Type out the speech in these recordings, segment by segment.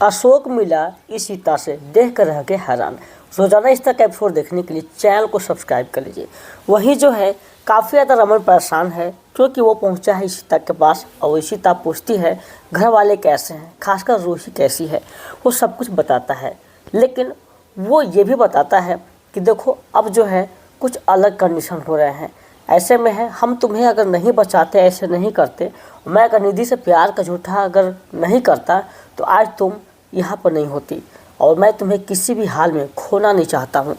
अशोक मिला इशिता से, देख कर रह गए हैरान। रोजाना इस तरह का एपिसोड देखने के लिए चैनल को सब्सक्राइब कर लीजिए। वहीं जो है काफ़ी ज़्यादा रमन परेशान है क्योंकि वो पहुंचा है इशिता के पास और इशिता पूछती है घर वाले कैसे हैं, खासकर रूही कैसी है। वो सब कुछ बताता है, लेकिन वो ये भी बताता है कि देखो अब जो है कुछ अलग कंडीशन हो रहे हैं। ऐसे में है हम तुम्हें अगर नहीं बचाते, ऐसे नहीं करते, मैं अगर निधि से प्यार का झूठा अगर नहीं करता तो आज तुम यहाँ पर नहीं होती और मैं तुम्हें किसी भी हाल में खोना नहीं चाहता हूँ।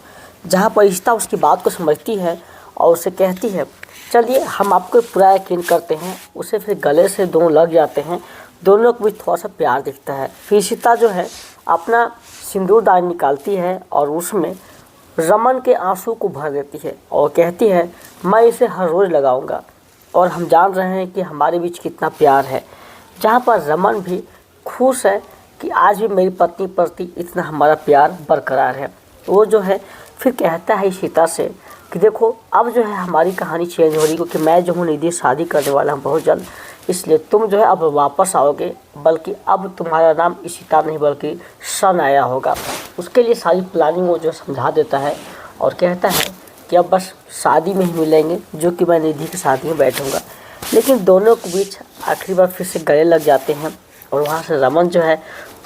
जहाँ पर इशिता उसकी बात को समझती है और उसे कहती है चलिए हम आपको पूरा यकीन करते हैं। उसे फिर गले से दोनों लग जाते हैं, दोनों को भी थोड़ा सा प्यार दिखता है। फिर इशिता जो है अपना सिंदूरदान निकालती है और उसमें रमन के आंसू को भर देती है और कहती है मैं इसे हर रोज़ लगाऊंगा और हम जान रहे हैं कि हमारे बीच कितना प्यार है। जहाँ पर रमन भी खुश है कि आज भी मेरी पत्नी प्रति इतना हमारा प्यार बरकरार है। वो जो है फिर कहता है इशिता से कि देखो अब जो है हमारी कहानी चेंज हो रही, क्योंकि मैं जो हूँ निधि शादी करने वाला हूँ बहुत जल्द, इसलिए तुम जो है अब वापस आओगे, बल्कि अब तुम्हारा नाम इशिता नहीं बल्कि सनाया होगा। उसके लिए सारी प्लानिंग वो जो समझा देता है और कहता है कि अब बस शादी में ही मिलेंगे, जो कि मैं निधि की शादी में बैठूँगा। लेकिन दोनों के बीच आखिरी बार फिर से गले लग जाते हैं और वहाँ से रमन जो है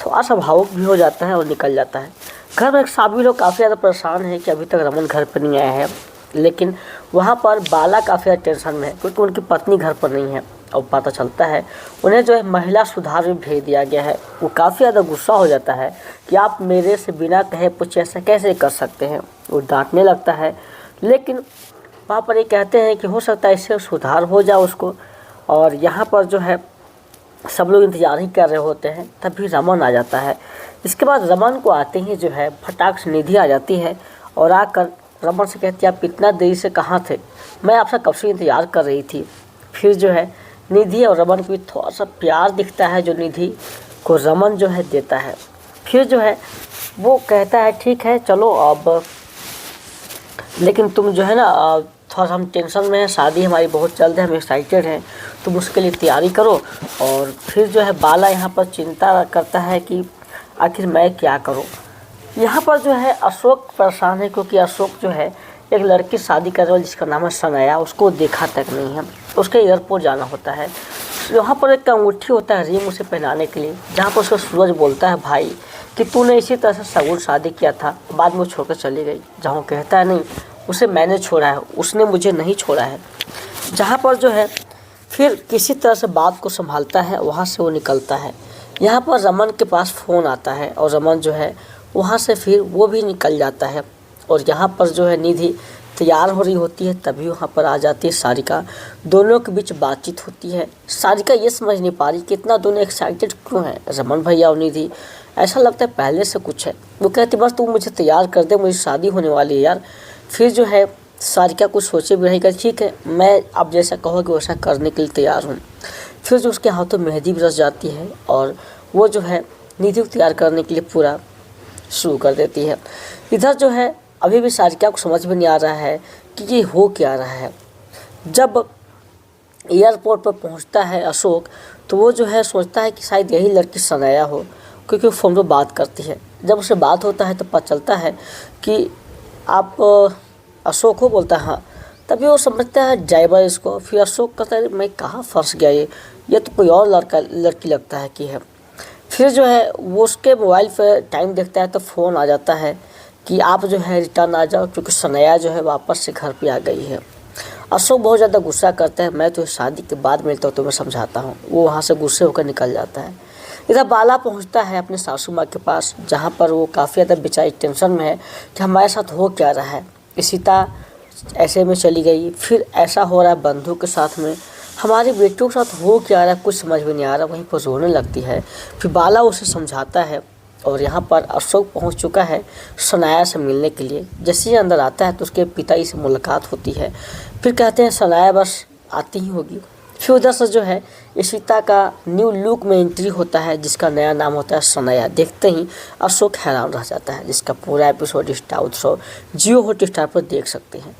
थोड़ा सा भावुक भी हो जाता है और निकल जाता है। घर में सभी लोग काफ़ी ज़्यादा परेशान हैं कि अभी तक रमन घर पर नहीं आया है, लेकिन वहाँ पर बाला काफ़ी ज़्यादा टेंशन में है क्योंकि उनकी पत्नी घर पर नहीं है और पता चलता है उन्हें जो है महिला सुधार में भेज दिया गया है। वो काफ़ी ज़्यादा गुस्सा हो जाता है कि आप मेरे से बिना कहे पूछे ऐसा कैसे कर सकते हैं। वो डांटने लगता है, लेकिन वहाँ पर ये कहते हैं कि हो सकता है इससे सुधार हो जाए उसको। और यहाँ पर जो है सब लोग इंतज़ार ही कर रहे होते हैं, तभी रमन आ जाता है। इसके बाद रमन को आते ही जो है फटाक से निधि आ जाती है और आकर रमन से कहती है आप इतना देरी से कहाँ थे, मैं आपसे कब से इंतज़ार कर रही थी। फिर जो है निधि और रमन को थोड़ा सा प्यार दिखता है जो निधि को रमन जो है देता है। फिर जो है वो कहता है ठीक है चलो अब, लेकिन तुम जो है ना थोड़ा सा हम टेंशन में हैं, शादी हमारी बहुत जल्द है, हम एक्साइटेड हैं, तुम उसके लिए तैयारी करो। और फिर जो है बाला यहाँ पर चिंता करता है कि आखिर मैं क्या करूँ। यहाँ पर जो है अशोक परेशान है क्योंकि अशोक जो है एक लड़की शादी करने वाली जिसका नाम है सनाया, उसको देखा तक नहीं है, उसके एयरपोर्ट जाना होता है। यहाँ पर एक अंगूठी होता है रिंग उसे पहनाने के लिए, जहाँ पर उसका सूरज बोलता है भाई कि तूने इसी तरह से सगुन शादी किया था, बाद में वो छोड़कर चली गई। जहाँ वो कहता है नहीं उसे मैंने छोड़ा है, उसने मुझे नहीं छोड़ा है। जहाँ पर जो है फिर किसी तरह से बात को संभालता है, वहाँ से वो निकलता है। यहाँ पर रमन के पास फ़ोन आता है और रमन जो है वहाँ से फिर वो भी निकल जाता है। और यहाँ पर जो है निधि तैयार हो रही होती है, तभी वहाँ पर आ जाती है सारिका। दोनों के बीच बातचीत होती है। सारिका ये समझ नहीं पा रही कि इतना दोनों एक्साइटेड क्यों हैं, रमन भैया और निधि। ऐसा लगता है पहले से कुछ है। वो कहती बस तू मुझे तैयार कर दे, मुझे शादी होने वाली है यार। फिर जो है सारिका कुछ सोचे भी नहीं कर, ठीक है मैं अब जैसा कहोगे वैसा करने के लिए तैयार हूँ। फिर जो उसके हाथों मेहंदी भी रच जाती है और वो जो है निधि को तैयार करने के लिए पूरा शुरू कर देती है। इधर जो है अभी भी सारिका को समझ में नहीं आ रहा है कि ये हो क्या रहा है। जब एयरपोर्ट पर पहुंचता है अशोक तो वो जो है सोचता है कि शायद यही लड़की सनाया हो, क्योंकि वो फ़ोन पर बात करती है। जब उससे बात होता है तो पता चलता है कि आप अशोक हो, बोलता है हाँ। तभी वो समझता है ड्राइवर इसको। फिर अशोक कहता है मैं कहाँ फंस गया, ये तो कोई और लड़की लगता है कि है। फिर जो है वो उसके मोबाइल पर टाइम देखता है तो फ़ोन आ जाता है कि आप जो है रिटर्न आ जाओ, क्योंकि सनाया जो है वापस से घर पे आ गई है। अशोक बहुत ज़्यादा गुस्सा करता है, मैं तो शादी के बाद मिलता हूँ तो मैं समझाता हूँ। वो वहाँ से गुस्से होकर निकल जाता है। इधर बाला पहुँचता है अपने सासू माँ के पास, जहाँ पर वो काफ़ी ज़्यादा बेचारी टेंशन में है कि हमारे साथ हो क्या रहा है। इशिता ऐसे में चली गई, फिर ऐसा हो रहा है बंधु के साथ में, हमारे बेटों के साथ हो क्या रहा है कुछ समझ में नहीं आ रहा। वहीं पर रोने लगती है। फिर बाला उसे समझाता है और यहाँ पर अशोक पहुँच चुका है सनाया से मिलने के लिए। जैसे ही अंदर आता है तो उसके पिताजी से मुलाकात होती है। फिर कहते हैं सनाया बस आती ही होगी। फिर उधर से जो है इशिता का न्यू लुक में एंट्री होता है, जिसका नया नाम होता है सनाया। देखते ही अशोक हैरान रह जाता है, जिसका पूरा एपिसोड स्टार उत्सव जियो हॉटस्टार पर देख सकते हैं।